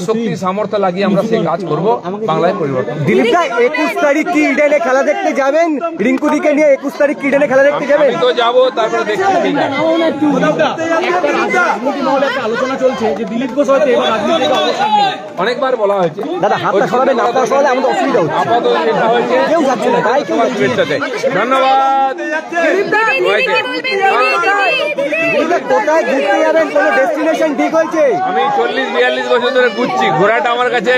শক্তি সামর্থ্য লাগিয়ে আমরা সেই কাজ করব, বাংলায় পরিবর্তন। দিলীপ দা 21 তারিখ কি ইডেনে খেলা দেখতে যাবেন? রিঙ্কুদিকে নিয়ে 21 তারিখ কি ইডেনে খেলা দেখতে যাবেন? আমি তো যাবো, তারপরে দেখছি ঠিক আছে। আলোচনা চলছে যে দিলীপ ঘোষ হয়তো এবার রাজনীতি থেকে অবসর নেবে। অনেকবার বলা হয়েছে দাদা হাতটা সরাবে না, হাতটা সরালে আমাদের অসুবিধা হচ্ছে। আপাতত যেটা হয়েছে কেউ যাচ্ছে না, তাই কেউ সবার শুভেচ্ছা চাই। ধন্যবাদ। দিলীপ দা কোথায় ঘুরতে যাবেন? কোনো ডেস্টিনেশন ঠিক হয়েছে? আমি 40-42 বছর ধরে ঘুরছি, ঘোরাটা আমার কাছে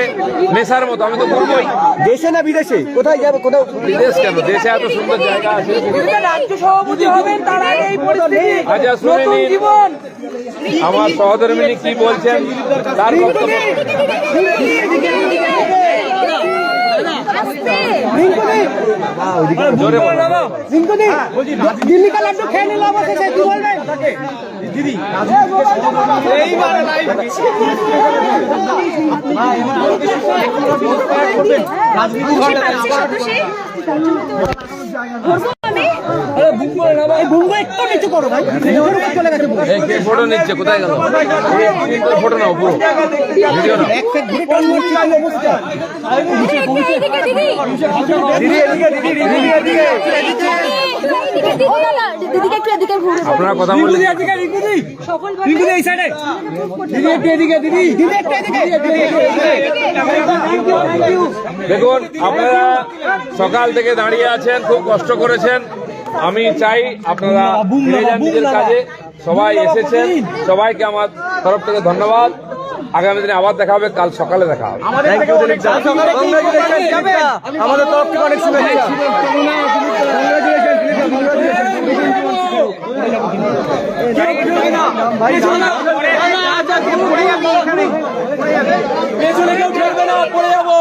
নেশার মতো, আমি তো ঘুরবই। দেশে না বিদেশে? কোথায় যাবে? কোথাও বিদেশ কেন, দেশে এত সুন্দর জায়গা আছে। রাজ্য সভাপতি হবেন, তার আগে এই পরিস্থিতি। আচ্ছা শুনে নিন জীবন আমার সহধর্মিনী কি বলছেন তার বক্তব্য। জোরে বলো। দিল্লি কা লাড্ডু খেয়ে নিলাম, অবশেষে কি বলবেন? দিদি ফটো নিচ্ছে, কোথায় গেল? ফটো নাও, পুরো ভিডিও নাও। আপনারা কথা বললেন। দেখুন আপনারা সকাল থেকে দাঁড়িয়ে আছেন, খুব কষ্ট করেছেন। আমি চাই আপনারা ফিরে যান নিজের কাজে। সবাই এসেছেন, সবাইকে আমার তরফ থেকে ধন্যবাদ। আগামী দিনে আবার দেখা হবে, কাল সকালে দেখা হবে। আমাদের তরফ থেকে অনেক শুভেচ্ছা। পেছনে কেউ ঠেকবে না, পড়ে যাবো।